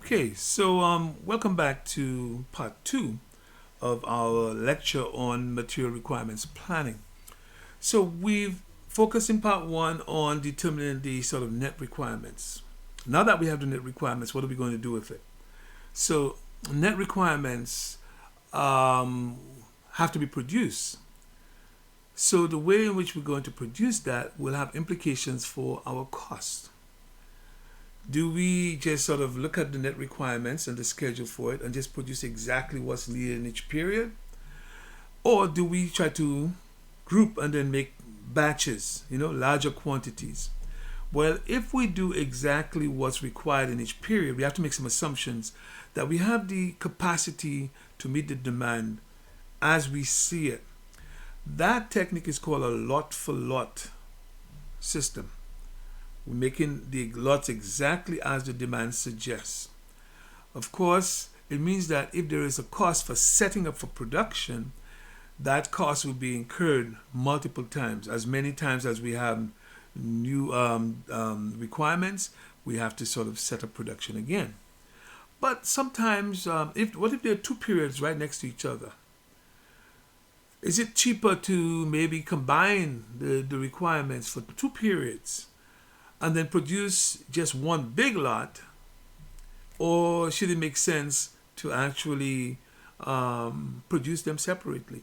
Okay, so welcome back to part 2 of our lecture on material requirements planning. So we've focused in part 1 on determining the sort of net requirements. Now that we have the net requirements, what are we going to do with it? So net requirements have to be produced. So the way in which we're going to produce that will have implications for our cost. Do we just sort of look at the net requirements and the schedule for it and just produce exactly what's needed in each period? Or do we try to group and then make batches, larger quantities? Well, if we do exactly what's required in each period, we have to make some assumptions that we have the capacity to meet the demand as we see it. That technique is called a lot for lot system. We're making the lots exactly as the demand suggests. Of course, it means that if there is a cost for setting up for production, that cost will be incurred multiple times. As many times as we have new requirements, we have to sort of set up production again. But sometimes, what if there are two periods right next to each other? Is it cheaper to maybe combine the requirements for two periods and then produce just one big lot? Or should it make sense to actually produce them separately?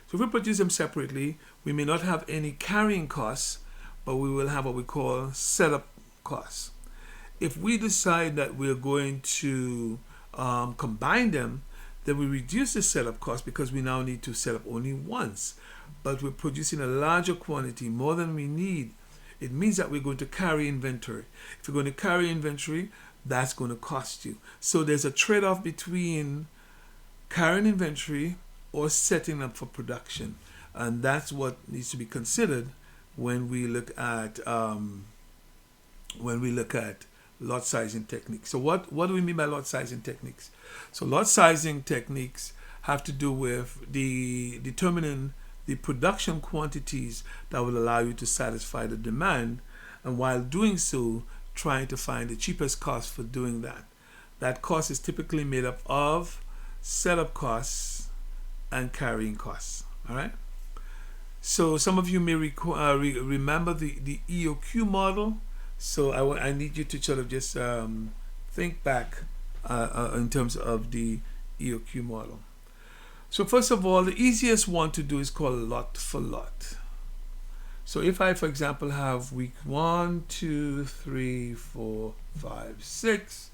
So if we produce them separately, we may not have any carrying costs, but we will have what we call setup costs. If we decide that we're going to combine them, then we reduce the setup cost because we now need to set up only once. But we're producing a larger quantity, more than we need. It means that we're going to carry inventory. If you're going to carry inventory, that's going to cost you. So there's a trade-off between carrying inventory or setting up for production. And that's what needs to be considered when we look at lot sizing techniques. So what do we mean by lot sizing techniques? So lot sizing techniques have to do with determining the production quantities that will allow you to satisfy the demand, and while doing so, trying to find the cheapest cost for doing that. That cost is typically made up of setup costs and carrying costs. All right. So some of you may remember the EOQ model. So I need you to sort of just think back in terms of the EOQ model. So first of all, the easiest one to do is called lot for lot. So if I, for example, have week 1, 2, 3, 4, 5, 6,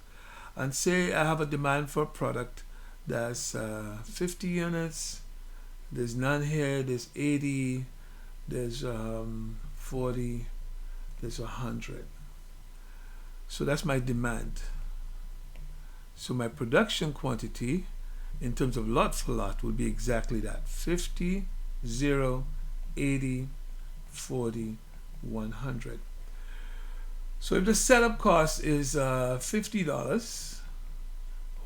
and say I have a demand for a product that's 50 units, there's none here, there's 80, there's 40, there's 100. So that's my demand. So my production quantity in terms of lot for lot will be exactly that: 50, 0, 80, 40, 100. So if the setup cost is $50,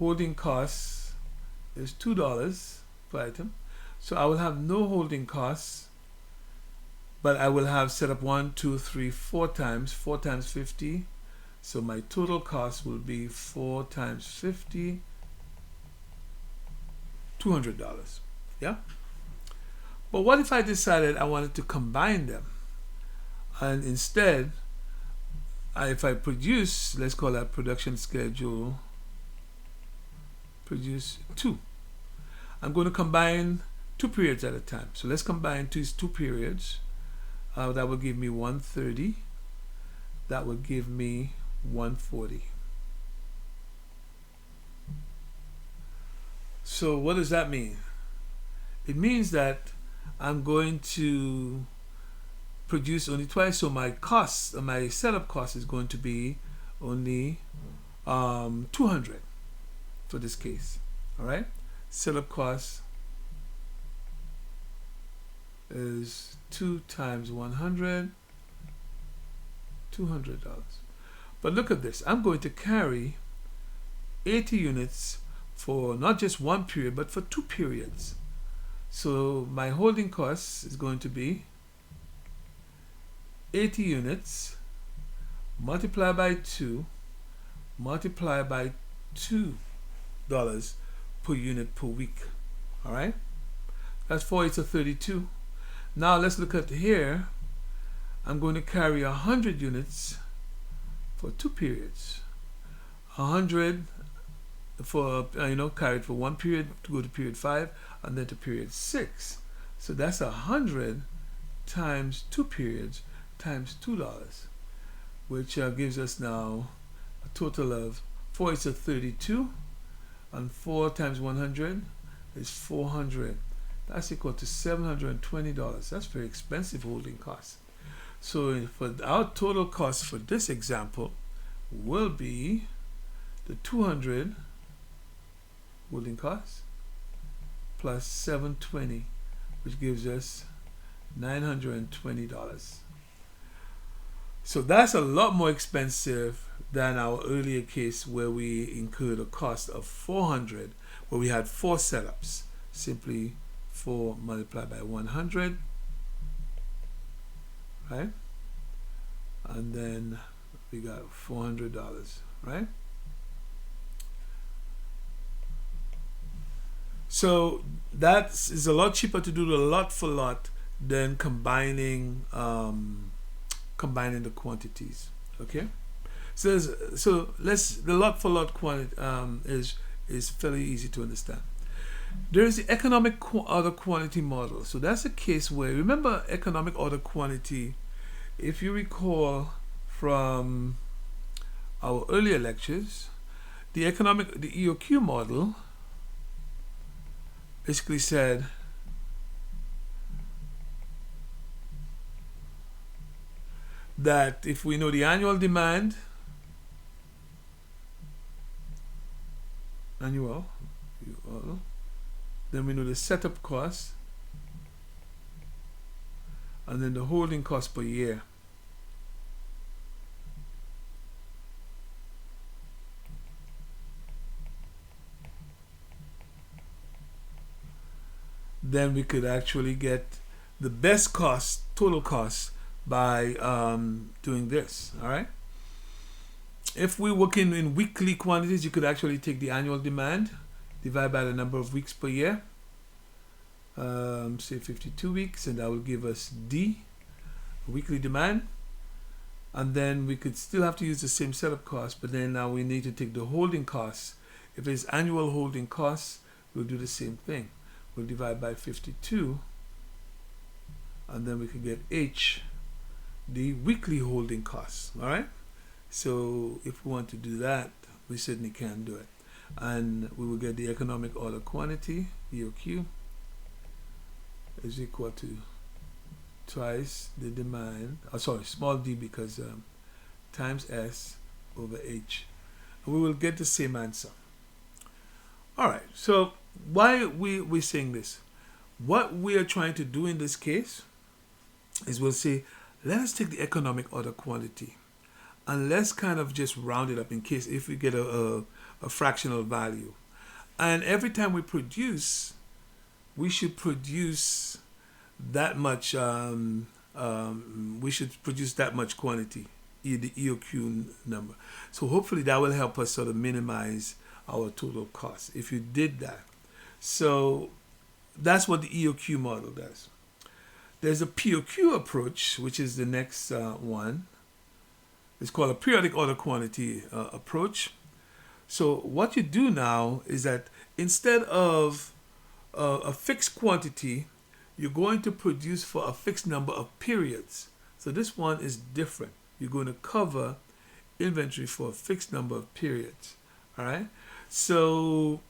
holding cost is $2 per item. So I will have no holding costs, but I will have setup 1, 2, 3, 4 times 50. So my total cost will be 4 times 50, $200. Yeah? But what if I decided I wanted to combine them? And instead, if I produce, let's call that production schedule, produce 2. I'm going to combine 2 periods at a time. So let's combine these 2 periods. That will give me 130. That will give me 140. So what does that mean? It means that I'm going to produce only twice, so my cost, my setup cost is going to be only 200 for this case. All right, setup cost is 2 times 100, $200. But look at this, I'm going to carry 80 units for not just one period, but for 2 periods. So my holding cost is going to be 80 units multiplied by 2 multiplied by per unit per week. All right, that's 4 8 of 32. Now let's look at here. I'm going to carry 100 units for 2 periods. 100 for carried for 1 period to go to period 5 and then to period 6. So that's 100 times 2 periods times $2, which gives us now a total of 4 8 of 32, and 4 times 100 is 400. That's equal to $720. That's very expensive holding costs. So for our total cost for this example will be the 200 holding costs plus 720, which gives us $920. So that's a lot more expensive than our earlier case where we incurred a cost of 400, where we had 4 setups. Simply 4 multiplied by 100, right? And then we got $400, right? So that is a lot cheaper to do the lot for lot than combining the quantities. Okay, so the lot for lot quantity is fairly easy to understand. There is the economic order quantity model. So that's a case where, remember economic order quantity, if you recall from our earlier lectures, the EOQ model basically said that if we know the annual demand, then we know the setup cost, and then the holding cost per year. Then we could actually get the best cost, total cost, by doing this. All right. If we work in weekly quantities, you could actually take the annual demand, divide by the number of weeks per year, say 52 weeks, and that will give us D, weekly demand. And then we could still have to use the same setup cost, but then now we need to take the holding costs. If it's annual holding costs, we'll do the same thing. We'll divide by 52, and then we can get H, the weekly holding costs. All right. So if we want to do that, we certainly can do it, and we will get the economic order quantity, EOQ, is equal to twice the demand. Small d, because times S over H, and we will get the same answer. All right. So why we're saying this? What we are trying to do in this case is we'll say, let us take the economic order quantity and let's kind of just round it up in case if we get a fractional value. And every time we produce, we should produce that much. We should produce that much quantity, the EOQ number. So hopefully that will help us sort of minimize our total cost if you did that. So that's what the EOQ model does. There's a POQ approach, which is the next one. It's called a periodic order quantity approach. So what you do now is that instead of a fixed quantity, you're going to produce for a fixed number of periods. So this one is different. You're going to cover inventory for a fixed number of periods. All right. So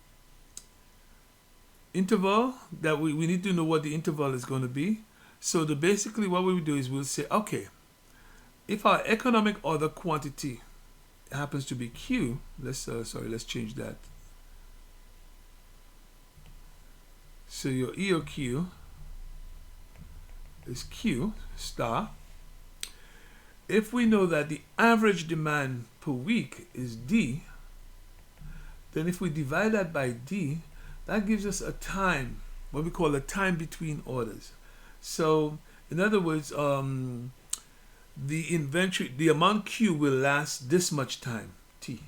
interval, that we need to know what the interval is going to be. So basically what we will do is we'll say, okay, if our economic order quantity happens to be Q, let's change that. So your EOQ is Q star. If we know that the average demand per week is D, then if we divide that by D, that gives us a time, what we call a time between orders. So in other words, the inventory, the amount Q will last this much time, T.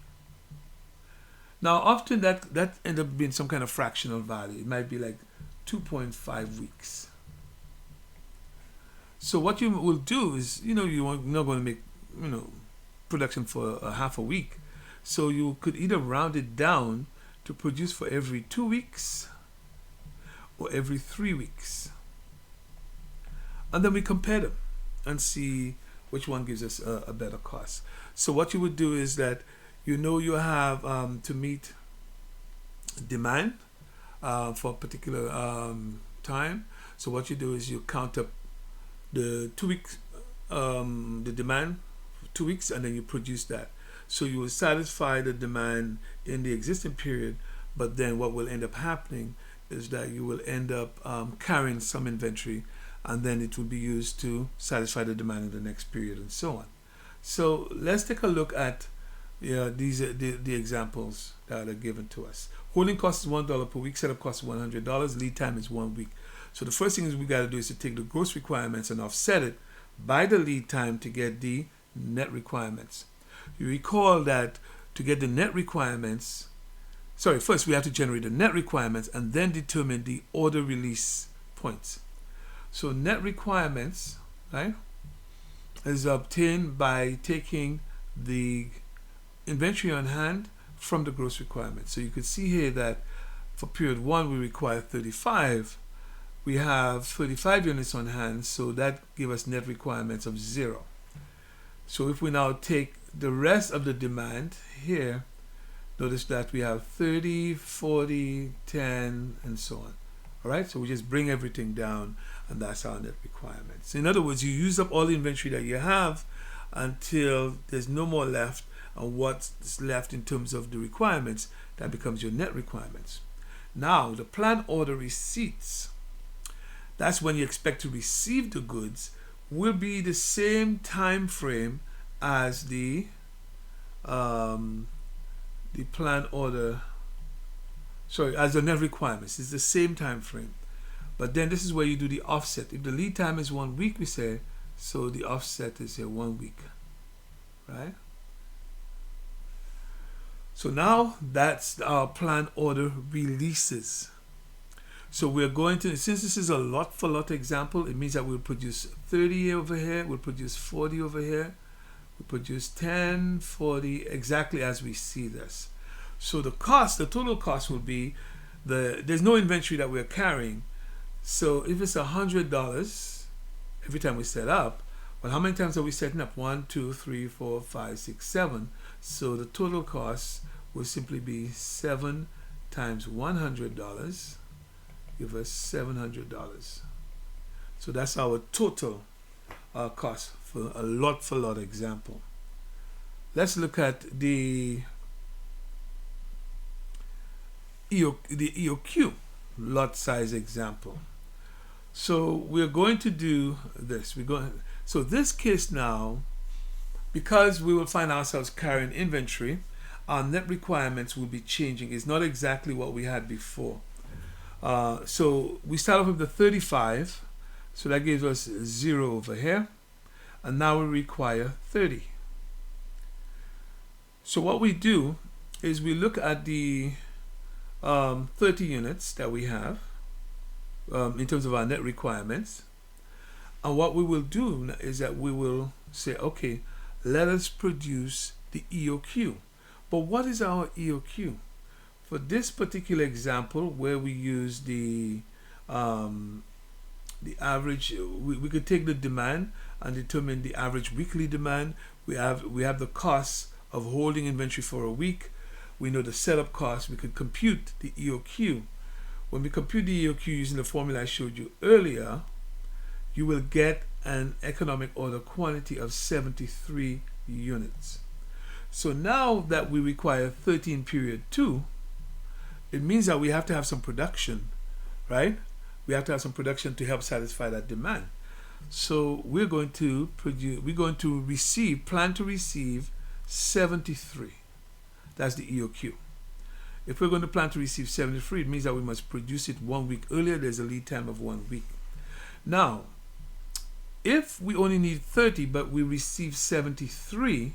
Now, often that end up being some kind of fractional value. It might be like 2.5 weeks. So what you will do is, you're not going to make, production for a half a week. So you could either round it down to produce for every 2 weeks or every 3 weeks. And then we compare them and see which one gives us a better cost. So what you would do is that you have to meet demand for a particular time. So what you do is you count up the 2 weeks, the demand for 2 weeks, and then you produce that. So you will satisfy the demand in the existing period, but then what will end up happening is that you will end up carrying some inventory, and then it will be used to satisfy the demand in the next period, and so on. So let's take a look at these the examples that are given to us. Holding cost is $1 per week. Setup cost is $100. Lead time is 1 week. So the first thing is we got to do is to take the gross requirements and offset it by the lead time to get the net requirements. You recall that to get the net requirements, first we have to generate the net requirements and then determine the order release points. So net requirements, right, is obtained by taking the inventory on hand from the gross requirements. So you could see here that for period 1 we require 35. We have 35 units on hand, so that gives us net requirements of 0. So if we now take the rest of the demand here, notice that we have 30, 40, 10, and so on. All right, so we just bring everything down, and that's our net requirements. In other words, you use up all the inventory that you have until there's no more left, and what's left in terms of the requirements, that becomes your net requirements. Now, the planned order receipts, that's when you expect to receive the goods, will be the same time frame as the planned order, as the net requirements. It's the same time frame. But then this is where you do the offset. If the lead time is 1 week, we say, so the offset is here 1 week, right? So now that's our planned order releases. So we're going to, since this is a lot for lot example, it means that we'll produce 30 over here, we'll produce 40 over here, we'll produce 10, 40, exactly as we see this. So the cost, the total cost will be, there's no inventory that we're carrying. So if it's $100 every time we set up, well, how many times are we setting up? 1, 2, 3, 4, 5, 6, 7. So the total cost will simply be 7 times $100, give us $700. So that's our total cost for a lot for lot example. Let's look at the EOQ lot size example. So we're going to do this. So this case now, because we will find ourselves carrying inventory, our net requirements will be changing. It's not exactly what we had before. So we start off with the 35, so that gives us 0 over here, and now we require 30. So what we do is we look at the 30 units that we have in terms of our net requirements, and what we will do is that we will say, okay, let us produce the EOQ. But what is our EOQ? For this particular example, where we use the average, we could take the demand and determine the average weekly demand. We have the cost of holding inventory for a week. We know the setup cost. We could compute the EOQ. When we compute the EOQ using the formula I showed you earlier, you will get an economic order quantity of 73 units. So now that we require 13 period 2, it means that we have to have some production, right? We have to have some production to help satisfy that demand. So we're going to plan to receive 73. That's the EOQ. If we're going to plan to receive 73, it means that we must produce it 1 week earlier. There's a lead time of 1 week. Now, if we only need 30, but we receive 73,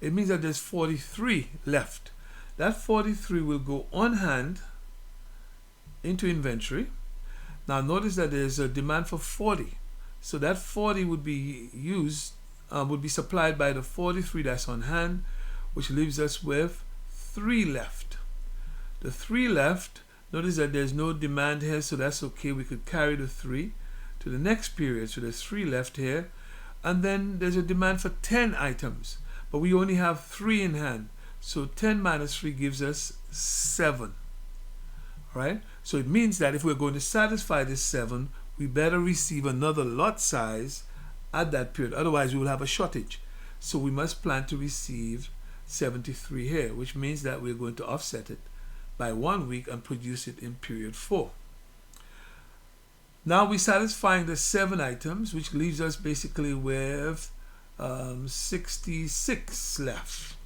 it means that there's 43 left. That 43 will go on hand into inventory. Now notice that there's a demand for 40. So that 40 would be used, would be supplied by the 43 that's on hand, which leaves us with 3 left. The 3 left, notice that there's no demand here, so that's okay. We could carry the 3 to the next period. So there's 3 left here. And then there's a demand for 10 items, but we only have 3 in hand. So 10 minus 3 gives us 7. All right? So it means that if we're going to satisfy this 7, we better receive another lot size at that period. Otherwise, we will have a shortage. So we must plan to receive 73 here, which means that we're going to offset it by 1 week and produce it in period 4. Now we're satisfying the 7 items, which leaves us basically with 66 left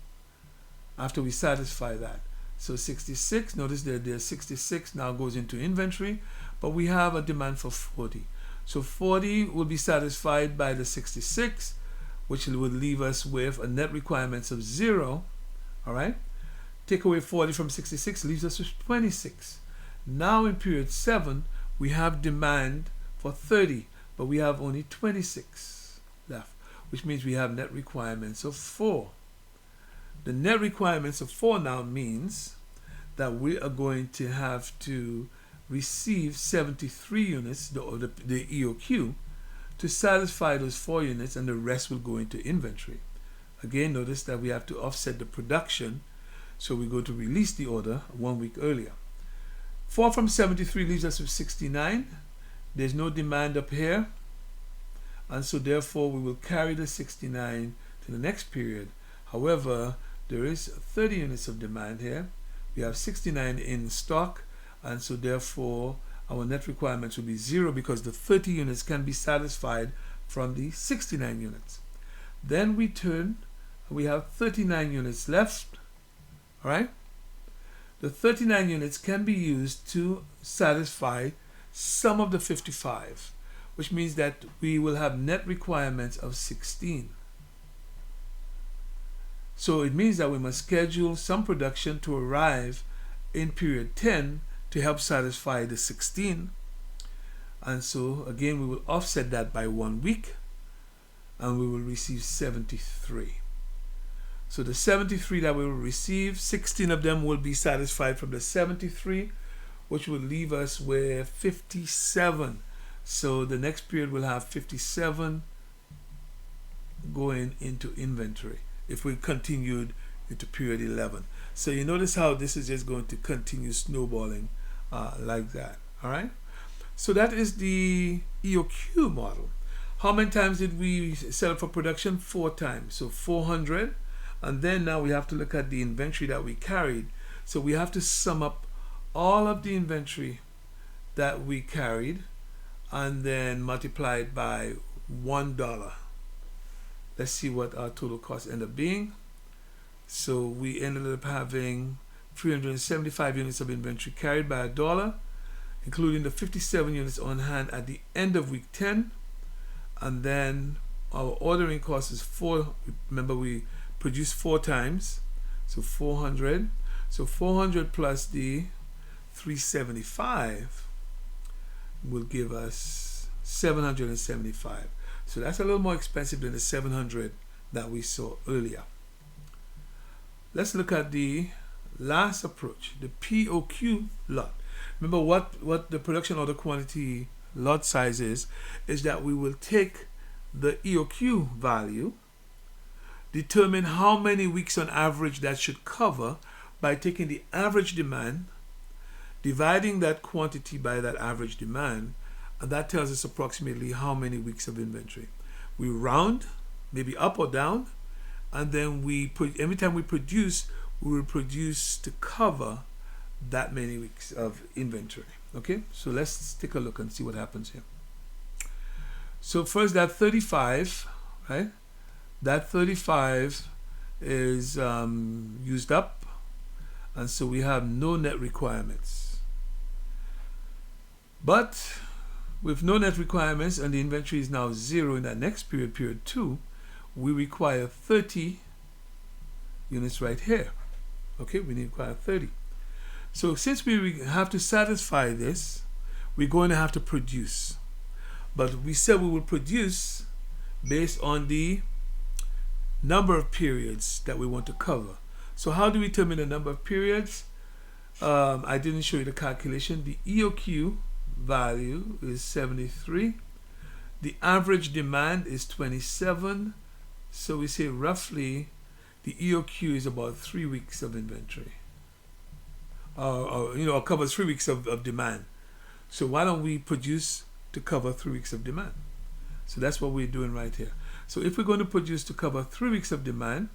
after we satisfy that. So 66, notice that there's 66 now goes into inventory, but we have a demand for 40. So 40 will be satisfied by the 66, which would leave us with a net requirements of 0. All right? Take away 40 from 66 leaves us with 26. Now in period 7, we have demand for 30, but we have only 26 left, which means we have net requirements of 4. The net requirements of 4 now means that we are going to have to receive 73 units, the EOQ, to satisfy those 4 units, and the rest will go into inventory. Again, notice that we have to offset the production, so we're going to release the order 1 week earlier. 4 from 73 leaves us with 69. There's no demand up here, and so therefore we will carry the 69 to the next period. However, there is 30 units of demand here. We have 69 in stock, and so therefore our net requirements will be 0 because the 30 units can be satisfied from the 69 units. Then we turn, we have 39 units left. All right? The 39 units can be used to satisfy some of the 55, which means that we will have net requirements of 16. So it means that we must schedule some production to arrive in period 10 to help satisfy the 16. And so again, we will offset that by 1 week, and we will receive 73. So the 73 that we will receive, 16 of them will be satisfied from the 73, which will leave us with 57. So the next period will have 57 going into inventory if we continued into period 11. So you notice how this is just going to continue snowballing like that. All right. So that is the EOQ model. How many times did we set up for production? 4 times. So 400. And then now we have to look at the inventory that we carried. So we have to sum up all of the inventory that we carried and then multiply it by $1. Let's see what our total cost ended up being. So we ended up having 375 units of inventory carried by $1, including the 57 units on hand at the end of week 10. And then our ordering cost is 4. Remember, we produced 4 times, so 400. So 400 plus the 375 will give us 775. So that's a little more expensive than the 700 that we saw earlier. Let's look at the last approach, the POQ lot. Remember what the production order quantity lot size is that we will take the EOQ value, determine how many weeks on average that should cover by taking the average demand, dividing that quantity by that average demand, and that tells us approximately how many weeks of inventory. We round, maybe up or down, and then every time we produce, we will produce to cover that many weeks of inventory. Okay, so let's take a look and see what happens here. So first, that 35, right? That 35 is used up, and so we have no net requirements. But with no net requirements and the inventory is now 0 in that next period, period 2, we require 30 units right here. Okay, we require 30. So since we have to satisfy this, we're going to have to produce. But we said we will produce based on the number of periods that we want to cover. So how do we determine the number of periods? I didn't show you the calculation. The EOQ value is 73. The average demand is 27. So we say roughly the EOQ is about 3 weeks of inventory. Or covers 3 weeks of demand. So why don't we produce to cover 3 weeks of demand? So that's what we're doing right here. So if we're going to produce to cover 3 weeks of demand,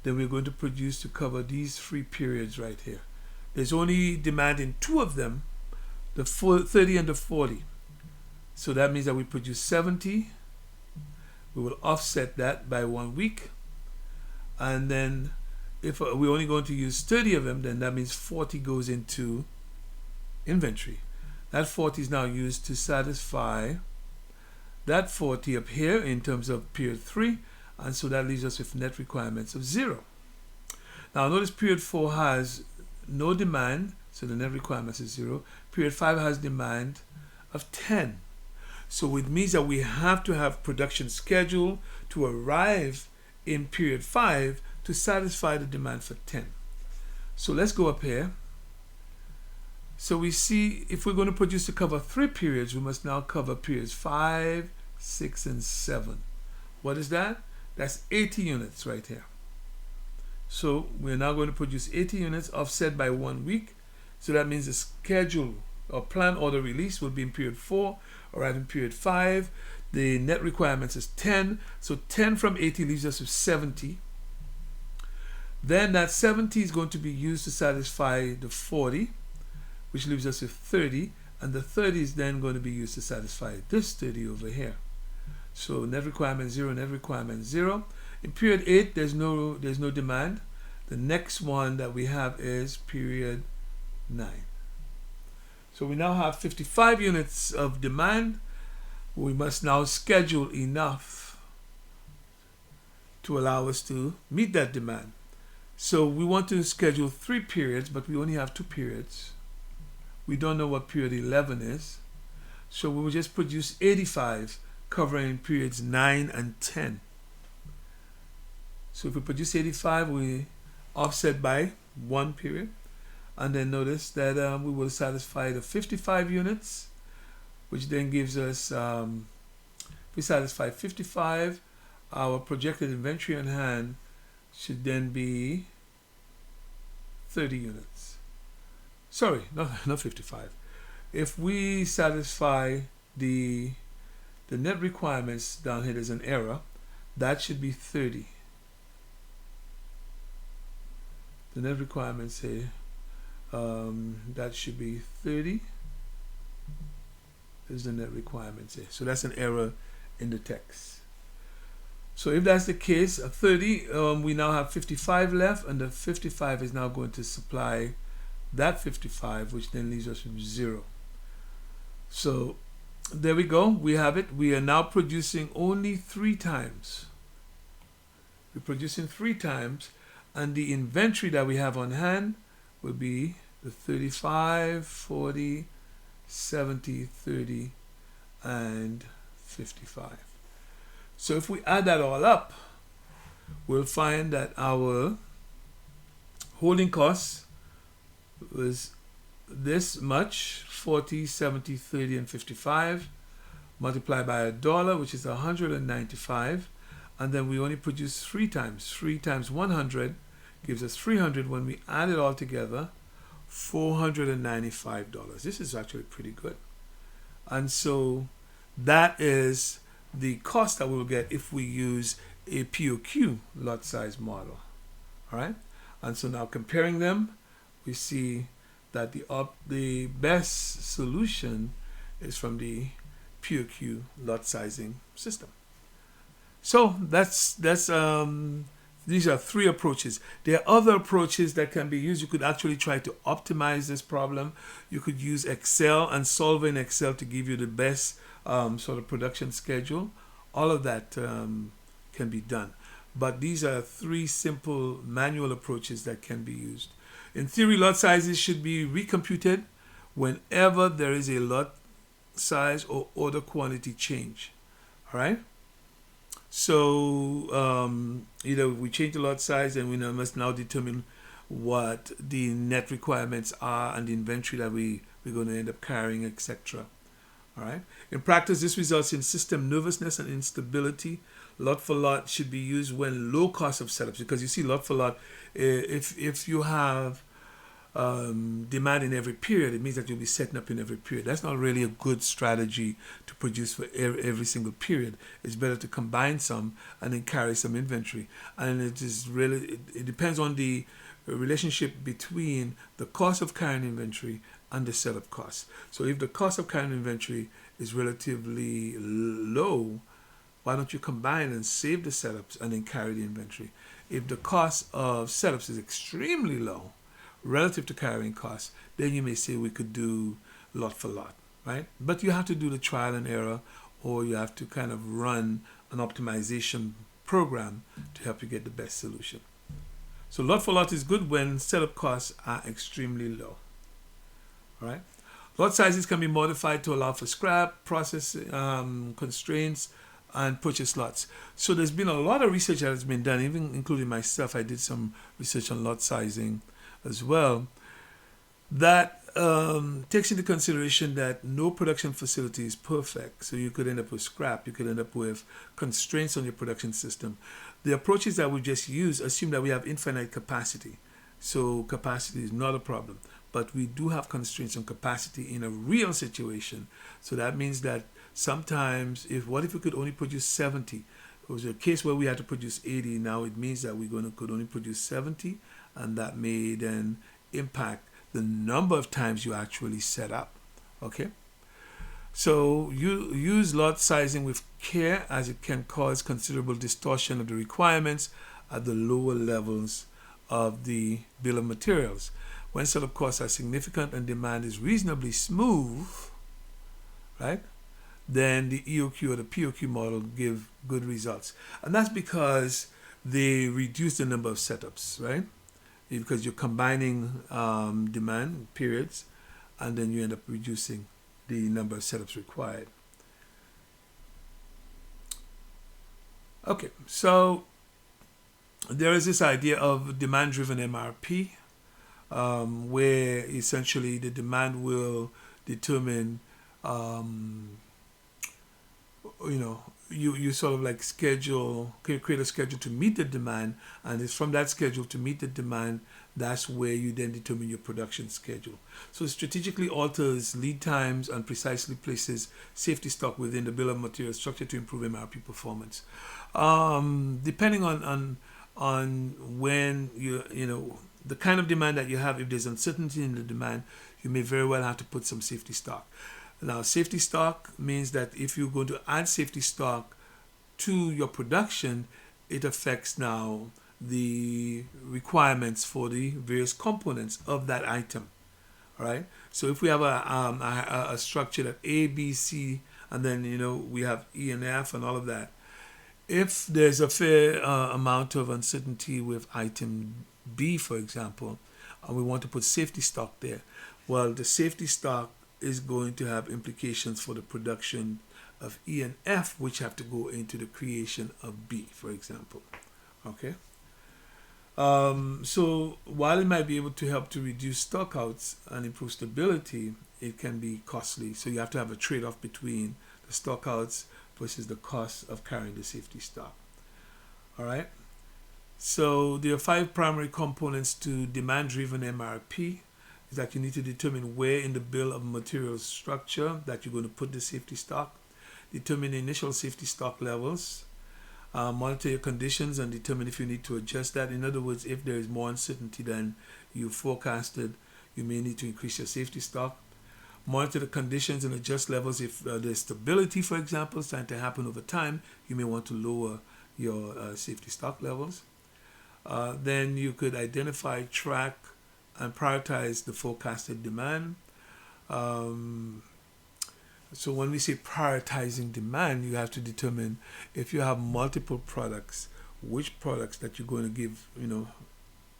then we're going to produce to cover these 3 periods right here. There's only demand in 2 of them, the 30 and the 40. So that means that we produce 70. We will offset that by 1 week. And then if we're only going to use 30 of them, then that means 40 goes into inventory. That 40 is now used to satisfy that 40 up here in terms of period 3. And so that leaves us with net requirements of 0. Now notice period 4 has no demand, so the net requirements is 0. Period 5 has demand of 10. So it means that we have to have production schedule to arrive in period 5 to satisfy the demand for 10. So let's go up here. So we see if we're going to produce to cover 3 periods, we must now cover periods 5, 6, and 7. What is that? That's 80 units right here. So we're now going to produce 80 units offset by 1 week. So that means the schedule or plan order release will be in period 4, arrive in period 5. The net requirements is 10. So 10 from 80 leaves us with 70. Then that 70 is going to be used to satisfy the 40, which leaves us with 30. And the 30 is then going to be used to satisfy this 30 over here. So net requirement 0, net requirement 0. In period 8, there's no demand. The next one that we have is period 9. So we now have 55 units of demand. We must now schedule enough to allow us to meet that demand. So we want to schedule 3 periods, but we only have 2 periods. We don't know what period 11 is. So we will just produce 85 covering periods 9 and 10. So if we produce 85, we offset by 1 period. And then notice that we will satisfy the 55 units, which then gives us, if we satisfy 55, our projected inventory on hand should then be 30 units. Sorry, not 55. If we satisfy the net requirements down here, there's an error. That should be 30. The net requirements here, that should be 30. There's the net requirements here. So that's an error in the text. So if that's the case, 30, we now have 55 left, and the 55 is now going to supply that 55, which then leaves us with 0. So there we go. We have it. We are now producing only 3 times. We're producing 3 times, and the inventory that we have on hand will be the 35, 40, 70, 30, and 55. So if we add that all up, we'll find that our holding costs was this much, 40, 70, 30, and 55, multiplied by $1, which is 195, and then we only produce 3 times. 3 times 100 gives us 300. When we add it all together, $495. This is actually pretty good. And so that is the cost that we'll get if we use a POQ lot size model. All right. And so now comparing them, we see that the best solution is from the POQ lot sizing system. So these are 3 approaches. There are other approaches that can be used. You could actually try to optimize this problem. You could use Excel and solve in Excel to give you the best sort of production schedule. All of that can be done. but these are three simple manual approaches that can be used. In theory, lot sizes should be recomputed whenever there is a lot size or order quantity change. All right. So either we change the lot size, and we must now determine what the net requirements are and the inventory that we're going to end up carrying, etc. All right. In practice, this results in system nervousness and instability. Lot for lot should be used when low cost of setups, because you see, lot for lot, if you have demand in every period, it means that you'll be setting up in every period. That's not really a good strategy to produce for every single period. It's better to combine some and then carry some inventory. And it depends on the relationship between the cost of carrying inventory and the setup cost. So if the cost of carrying inventory is relatively low, why don't you combine and save the setups and then carry the inventory? If the cost of setups is extremely low relative to carrying costs, then you may say we could do lot for lot, right? But you have to do the trial and error, or you have to kind of run an optimization program to help you get the best solution. So lot for lot is good when setup costs are extremely low. All right. Lot sizes can be modified to allow for scrap, process constraints, and purchase lots. So there's been a lot of research that has been done, even including myself. I did some research on lot sizing as well, that takes into consideration that no production facility is perfect. So you could end up with scrap, you could end up with constraints on your production system. The approaches that we just use assume that we have infinite capacity. So capacity is not a problem, but we do have constraints on capacity in a real situation. So that means that sometimes, what if we could only produce 70? It was a case where we had to produce 80. Now it means that we could only produce 70, and that may then impact the number of times you actually set up. Okay? So you use lot sizing with care, as it can cause considerable distortion of the requirements at the lower levels of the bill of materials. When setup costs are significant and demand is reasonably smooth, right, then the EOQ or the POQ model give good results. And that's because they reduce the number of setups, right? Because you're combining demand periods, and then you end up reducing the number of setups required. Okay, so there is this idea of demand-driven MRP, where essentially the demand will determine, you sort of like create a schedule to meet the demand, and it's from that schedule to meet the demand, that's where you then determine your production schedule. So it strategically alters lead times and precisely places safety stock within the bill of materials structure to improve MRP performance. Depending on when the kind of demand that you have, if there's uncertainty in the demand, you may very well have to put some safety stock. Now, safety stock means that if you're going to add safety stock to your production, it affects now the requirements for the various components of that item. All right. So if we have a structure that A, B, C, and then we have E and F and all of that, if there's a fair amount of uncertainty with item B, for example, and we want to put safety stock there, well, the safety stock is going to have implications for the production of E and F, which have to go into the creation of B, for example. Okay. So while it might be able to help to reduce stockouts and improve stability, it can be costly. So you have to have a trade-off between the stockouts versus the cost of carrying the safety stock. All right. So there are 5 primary components to demand-driven MRP. Is that you need to determine where in the bill of materials structure that you're going to put the safety stock, determine the initial safety stock levels, monitor your conditions and determine if you need to adjust that. In other words, if there is more uncertainty than you forecasted, you may need to increase your safety stock. Monitor the conditions and adjust levels. If there's stability, for example, starting to happen over time, you may want to lower your safety stock levels. Then you could identify, track, and prioritize the forecasted demand. So when we say prioritizing demand, you have to determine if you have multiple products, which products that you're going to give,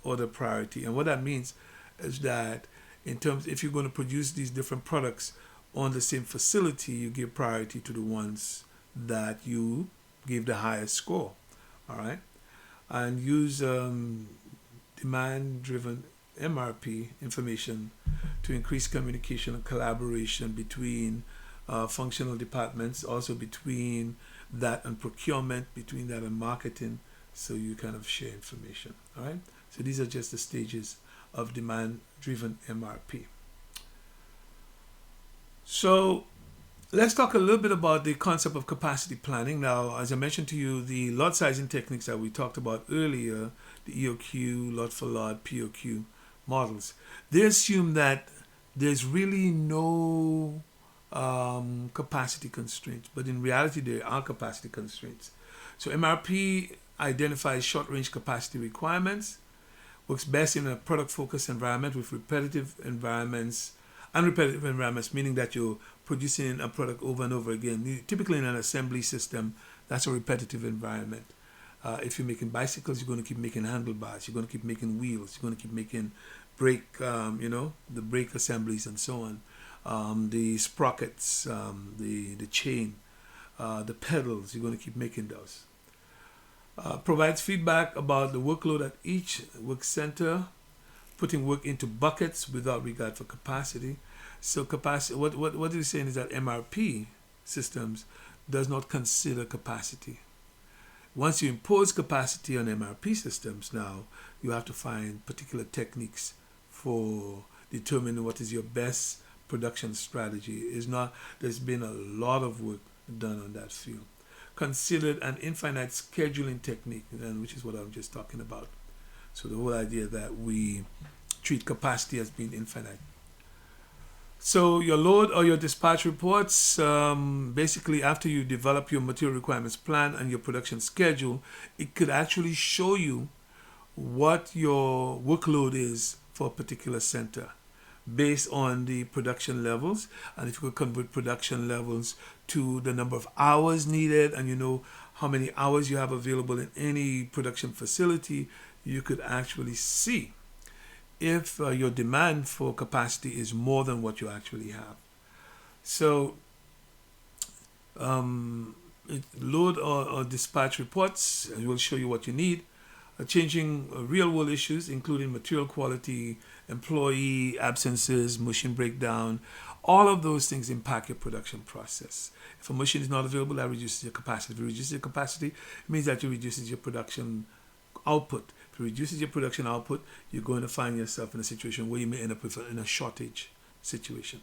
order priority. And what that means is that in terms, if you're going to produce these different products on the same facility, you give priority to the ones that you give the highest score. All right. And use demand-driven MRP information to increase communication and collaboration between functional departments, also between that and procurement, between that and marketing, so you kind of share information. All right. So these are just the stages of demand-driven MRP. So let's talk a little bit about the concept of capacity planning. Now, as I mentioned to you, the lot sizing techniques that we talked about earlier, the EOQ, lot for lot, POQ models, they assume that there's really no capacity constraints, but in reality, there are capacity constraints. So MRP identifies short-range capacity requirements, works best in a product-focused environment with repetitive environments, unrepetitive environments, meaning that you're producing a product over and over again. Typically in an assembly system, that's a repetitive environment. If you're making bicycles, you're going to keep making handlebars, you're going to keep making wheels, you're going to keep making brake, the brake assemblies and so on. The sprockets, the chain, the pedals, you're going to keep making those. Provides feedback about the workload at each work center, putting work into buckets without regard for capacity. So capacity, what he's saying is that MRP systems does not consider capacity. Once you impose capacity on MRP systems, now you have to find particular techniques for determining what is your best production strategy. There's been a lot of work done on that field. Considered an infinite scheduling technique, which is what I'm just talking about. So the whole idea that we treat capacity as being infinite. So your load or your dispatch reports, basically after you develop your material requirements plan and your production schedule, it could actually show you what your workload is for a particular center based on the production levels. And if you could convert production levels to the number of hours needed, and you know how many hours you have available in any production facility, you could actually see if your demand for capacity is more than what you actually have. So load or dispatch reports will show you what you need. Changing real world issues, including material quality, employee absences, machine breakdown, all of those things impact your production process. If a machine is not available, that reduces your capacity. If it reduces your capacity, it means that it reduces your production output. If it reduces your production output, you're going to find yourself in a situation where you may end up in a shortage situation.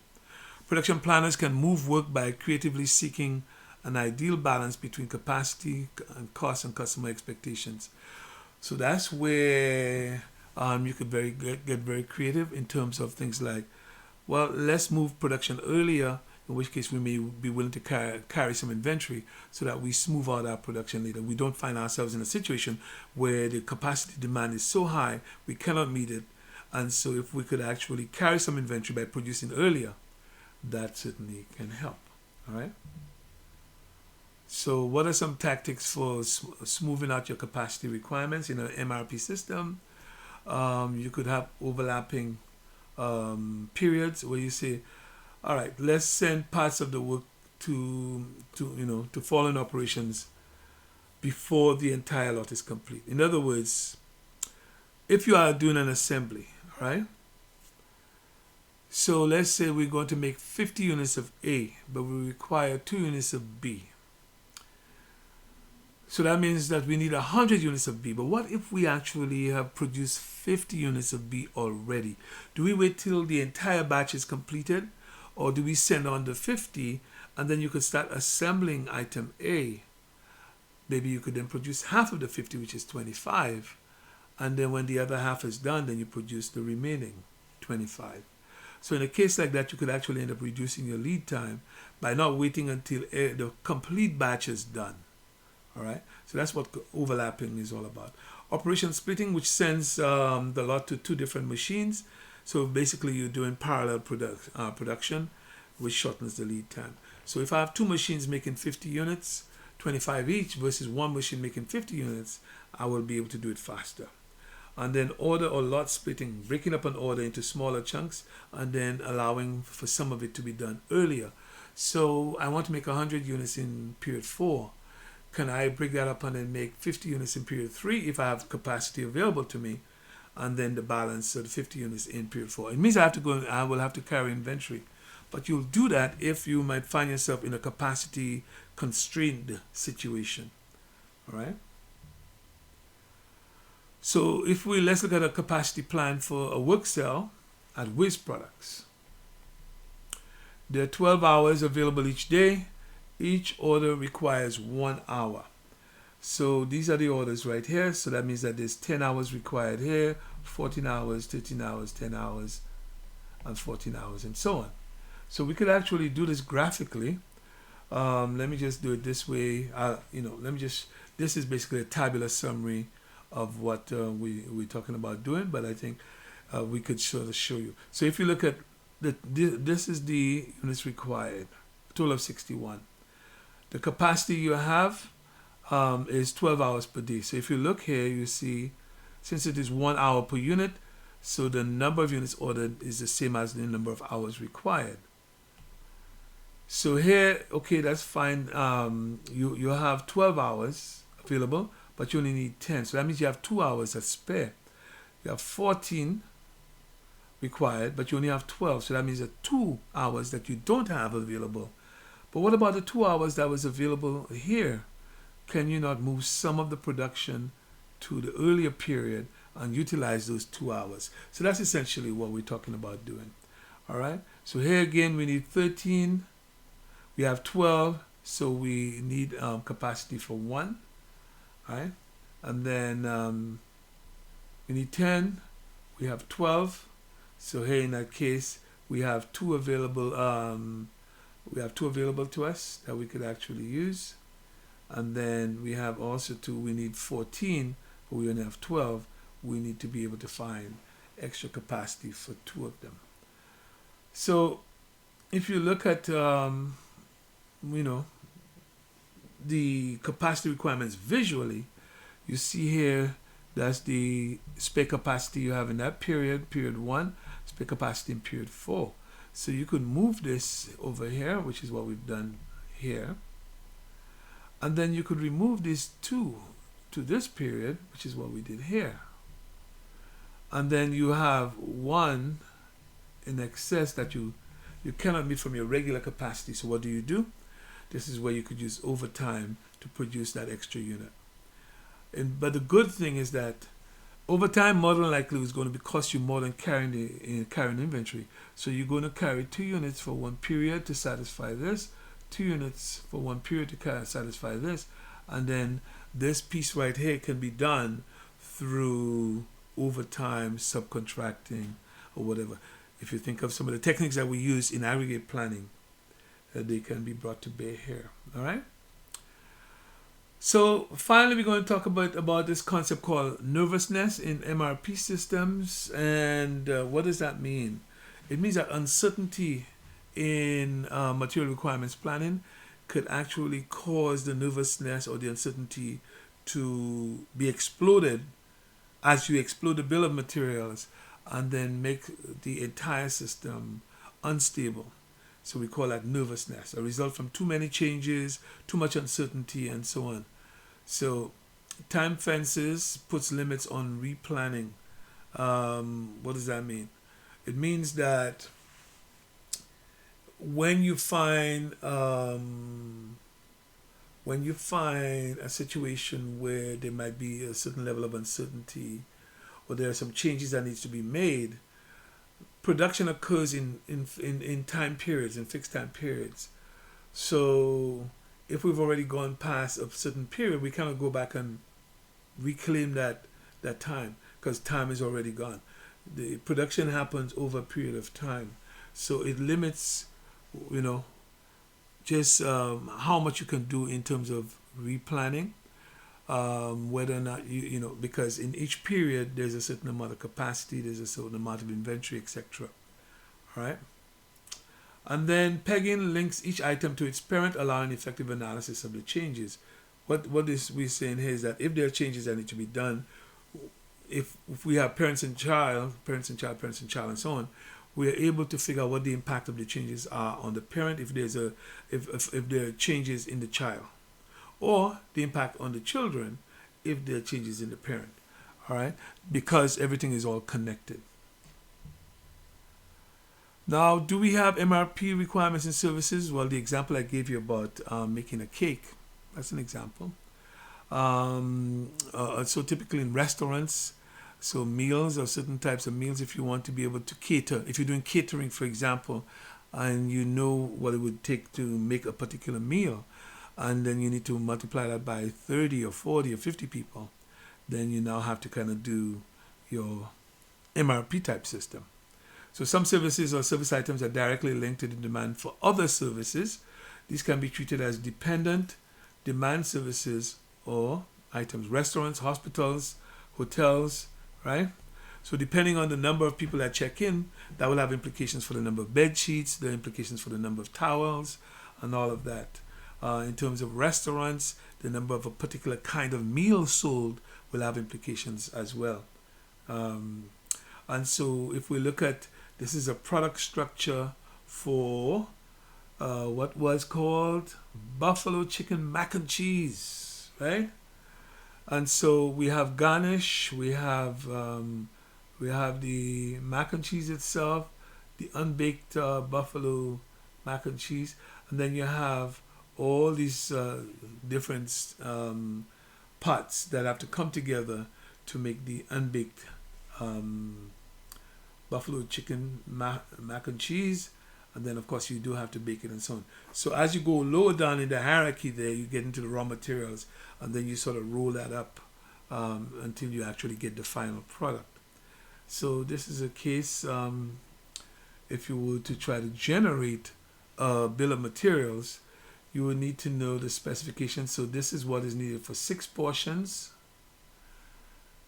Production planners can move work by creatively seeking an ideal balance between capacity and cost and customer expectations. So that's where you could get very creative in terms of things like, well, let's move production earlier, in which case we may be willing to carry some inventory so that we smooth out our production later. We don't find ourselves in a situation where the capacity demand is so high we cannot meet it. And so if we could actually carry some inventory by producing earlier, that certainly can help. All right. So what are some tactics for smoothing out your capacity requirements in an MRP system? You could have overlapping periods where you say, all right, let's send parts of the work to fall in operations before the entire lot is complete. In other words, if you are doing an assembly, right? So let's say we're going to make 50 units of A, but we require 2 units of B. So that means that we need 100 units of B. But what if we actually have produced 50 units of B already? Do we wait till the entire batch is completed? Or do we send on the 50 and then you could start assembling item A? Maybe you could then produce half of the 50, which is 25. And then when the other half is done, then you produce the remaining 25. So in a case like that, you could actually end up reducing your lead time by not waiting until the complete batch is done. All right, so that's what overlapping is all about. Operation splitting, which sends the lot to 2 different machines. So basically you're doing parallel production, which shortens the lead time. So if I have 2 machines making 50 units, 25 each versus one machine making 50 units, I will be able to do it faster. And then order or lot splitting, breaking up an order into smaller chunks and then allowing for some of it to be done earlier. So I want to make 100 units in period 4. Can I break that up and then make 50 units in period 3 if I have capacity available to me, and then the balance of the 50 units in period 4? It means I will have to carry inventory. But you'll do that if you might find yourself in a capacity constrained situation. All right? So let's look at a capacity plan for a work cell at Wiz Products. There are 12 hours available each day. Each order requires 1 hour. So these are the orders right here. So that means that there's 10 hours required here, 14 hours, 13 hours, 10 hours, and 14 hours, and so on. So we could actually do this graphically. Let me just do it this way. This is basically a tabular summary of what we're talking about doing, but I think we could sort of show you. So if you look at this is the units required, a total of 61. The capacity you have is 12 hours per day. So if you look here, you see, since it is 1 hour per unit, so the number of units ordered is the same as the number of hours required. So here, okay, that's fine. You have 12 hours available, but you only need 10. So that means you have 2 hours that's spare. You have 14 required, but you only have 12. So that means that 2 hours that you don't have available. But what about the 2 hours that was available here? Can you not move some of the production to the earlier period and utilize those 2 hours? So that's essentially what we're talking about doing. All right. So here again, we need 13. We have 12, so we need capacity for 1. All right. And then we need 10. We have 12. So here in that case, we have 2 available. We have 2 available to us that we could actually use. And then we have also 2. We need 14, but we only have 12. We need to be able to find extra capacity for 2 of them. So if you look at the capacity requirements visually, you see here that's the spare capacity you have in that period 1, spare capacity in period 4. So you could move this over here, which is what we've done here, and then you could remove these 2 to this period, which is what we did here, and then you have 1 in excess that you cannot meet from your regular capacity. So what do? This is where you could use overtime to produce that extra unit. But the good thing is that overtime more than likely is going to cost you more than carrying inventory. So you're going to carry 2 units for 1 period to satisfy this, 2 units for 1 period to satisfy this, and then this piece right here can be done through overtime, subcontracting, or whatever. If you think of some of the techniques that we use in aggregate planning, they can be brought to bear here. All right. So finally, we're going to talk about this concept called nervousness in MRP systems. And what does that mean? It means that uncertainty in material requirements planning could actually cause the nervousness or the uncertainty to be exploded as you explode the bill of materials and then make the entire system unstable. So we call that nervousness, a result from too many changes, too much uncertainty, and so on. So time fences puts limits on replanning. What does that mean? It means that when you find a situation where there might be a certain level of uncertainty, or there are some changes that needs to be made, production occurs in time periods, in fixed time periods. So if we've already gone past a certain period, we cannot go back and reclaim that time, because time is already gone. The production happens over a period of time. So it limits, just how much you can do in terms of replanning, whether or not because in each period there's a certain amount of capacity, there's a certain amount of inventory, etc. All right. And then pegging links each item to its parent, allowing effective analysis of the changes. What is we saying here is that if there are changes that need to be done, if we have parents and child, and so on, we are able to figure out what the impact of the changes are on the parent if there are changes in the child, or the impact on the children if there are changes in the parent. All right, because everything is all connected. Now, do we have MRP requirements and services? Well, the example I gave you about making a cake, that's an example. So typically in restaurants, so meals or certain types of meals, if you want to be able to cater, if you're doing catering, for example, and you know what it would take to make a particular meal, and then you need to multiply that by 30 or 40 or 50 people, then you now have to kind of do your MRP type system. So some services or service items are directly linked to the demand for other services. These can be treated as dependent demand services or items. Restaurants, hospitals, hotels, right? So depending on the number of people that check in, that will have implications for the number of bed sheets, the implications for the number of towels, and all of that. In terms of restaurants, the number of a particular kind of meal sold will have implications as well. And so if we look at, this is a product structure for what was called buffalo chicken mac and cheese, right? And so we have garnish, we have the mac and cheese itself, the unbaked buffalo mac and cheese, and then you have all these different parts that have to come together to make the unbaked buffalo chicken mac and cheese. And then of course you do have to bake it and so on. So as you go lower down in the hierarchy there, you get into the raw materials, and then you sort of roll that up until you actually get the final product. So this is a case, if you were to try to generate a bill of materials, you will need to know the specifications. So this is what is needed for 6 portions,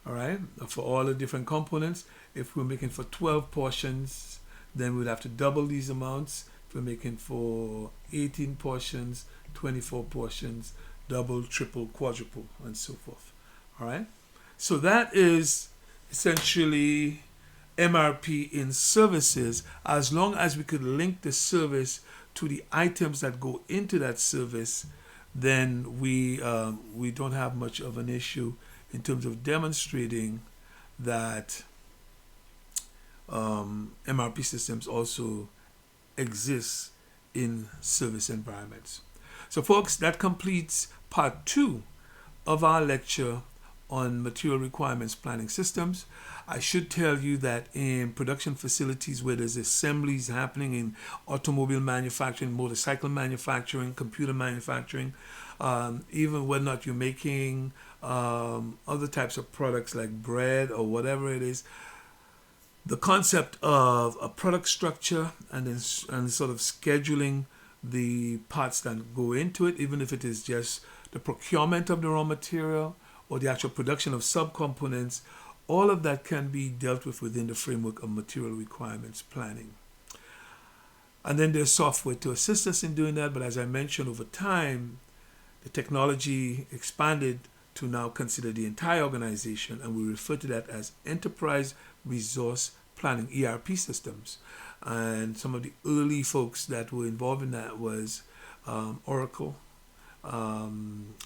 all right, for all the different components. If we're making for 12 portions, then we'd have to double these amounts. If we're making for 18 portions, 24 portions, double, triple, quadruple, and so forth. All right. So that is essentially MRP in services, as long as we could link the service to the items that go into that service, then we don't have much of an issue in terms of demonstrating that MRP systems also exist in service environments. So folks, that completes part 2 of our lecture on material requirements planning systems. I should tell you that in production facilities where there's assemblies happening in automobile manufacturing, motorcycle manufacturing, computer manufacturing, even whether or not you're making other types of products like bread or whatever it is, the concept of a product structure and sort of scheduling the parts that go into it, even if it is just the procurement of the raw material or the actual production of subcomponents, all of that can be dealt with within the framework of material requirements planning. And then there's software to assist us in doing that, but as I mentioned, over time, the technology expanded to now consider the entire organization, and we refer to that as enterprise resource planning, ERP systems. And some of the early folks that were involved in that was Oracle,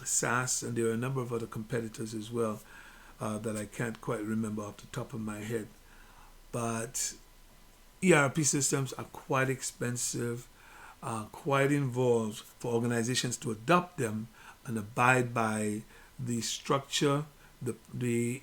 SAS, and there are a number of other competitors as well that I can't quite remember off the top of my head. But ERP systems are quite expensive, quite involved for organizations to adopt them and abide by the structure, the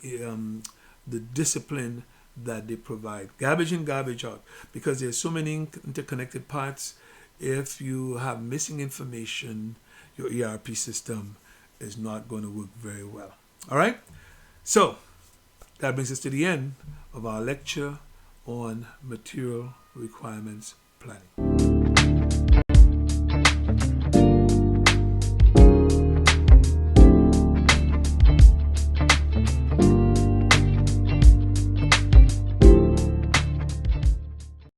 discipline that they provide. Garbage in, garbage out, because there's so many interconnected parts. If you have missing information, your ERP system is not going to work very well. All right? So that brings us to the end of our lecture on material requirements planning.